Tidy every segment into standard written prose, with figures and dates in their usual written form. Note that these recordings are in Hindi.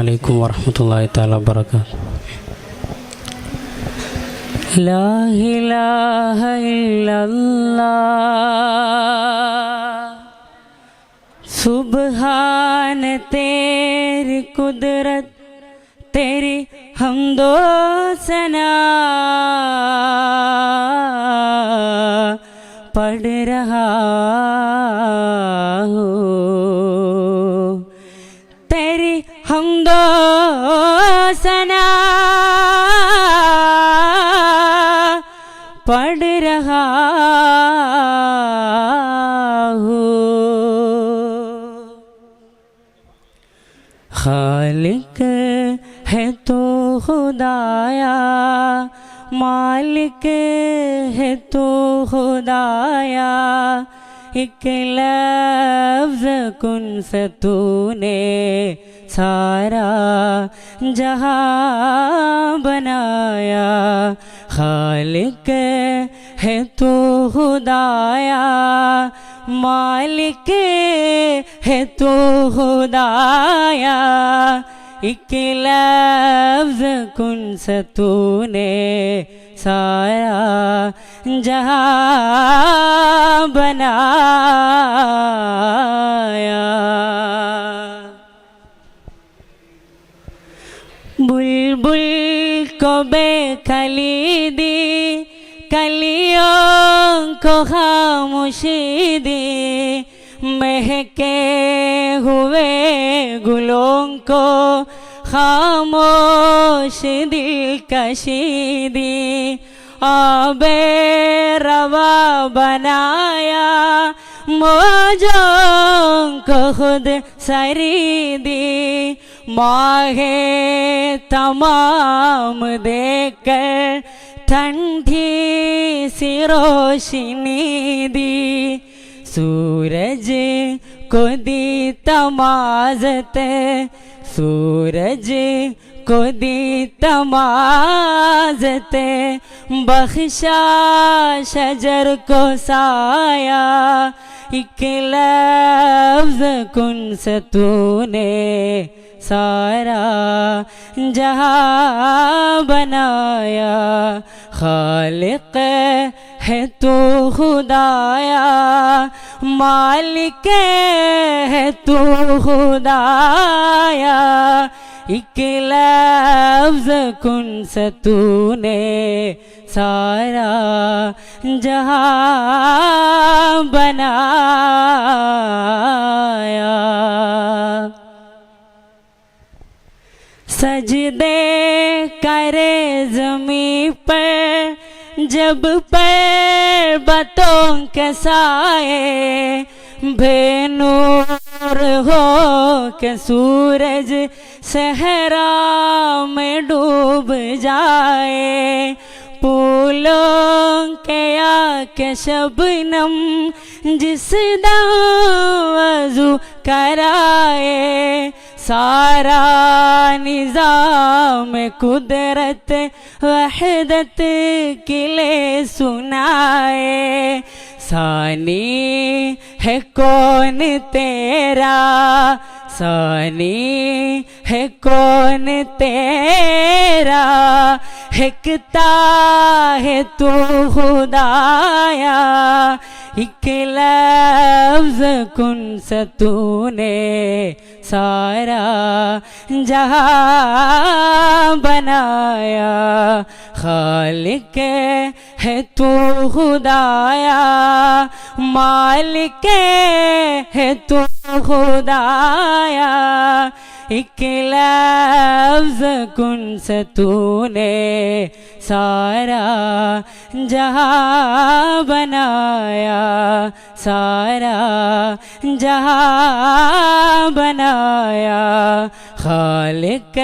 अलैकुम वरहमतुल्लाहि तआला वबरकातुहू। ला इलाहा इल्लल्लाह, सुबहान तेरी कुदरत, तेरी हम्दो सना, पढ़ रहा हूँ तेरी हम्दो सना, पढ़ रहा हूँ। खालिक है तो खुदाया, मालिक है तो खुदाया, एक लफ्ज़ कुन से तूने सारा जहां बनाया। खालिक है तो खुदाया, मालिक है तो खुदाया, एक लफ्ज़ कुन से तूने सारा जहां बनाया। बुलबुल को बेकली दी, कलियों को खामोशी दी, महके हुए गुलों को खामोश दिलकशी दी। आबे रवा बनाया, मौजों को खुद सरी दी, माहे तमाम देकर ठंडी सी रोशनी दी। सूरज को दी तमाज़त, सूरज को दी तमाज़त, बख्शा शजर को साया, एक लफ्ज़ कुन से तूने सारा जहां बनाया। खालिक है तो खुदाया, मालिक है तो खुदाया, एक लफ्ज़ कुन से तूने सारा जहां बनाया। सजदे करे ज़मी पर जब पर्वतों के साए, बेनूर हो के सूरज सहरा में डूब जाए। फूलों के या के शबनम जिस दम वज़ू कराए, सारा निज़ाम कुदरत वहदत किले सुनाए। सानी है कौन तेरा, सानी है कौन तेरा, हिकता है तू खुदाया, एक लफ्ज़ कुन से तूने सारा जहां बनाया। खालिक है तू खुदाया, मालिक है तू खुदाया, एक लफ्ज़ कुन से तूने सारा जहां बनाया, सारा जहां बनाया। खालिक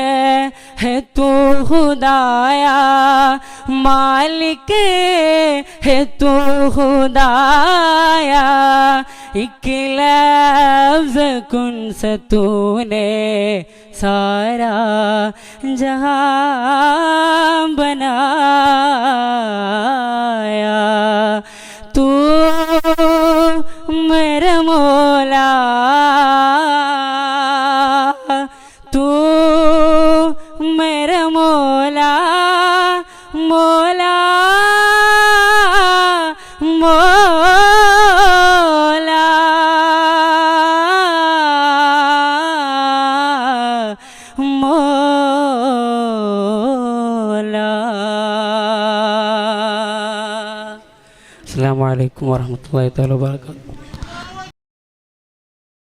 है तू खुदाया, मालिक है तू खुदाया, एक लफ्ज़ कुन से तूने सारा जहां बनाया। तू मेरे मौला, तू മോലാ മോലാ മോലാ. അസ്സലാമു അലൈക്കും വറഹ്മത്തുള്ളാഹി തആല വബറകാതുഹു.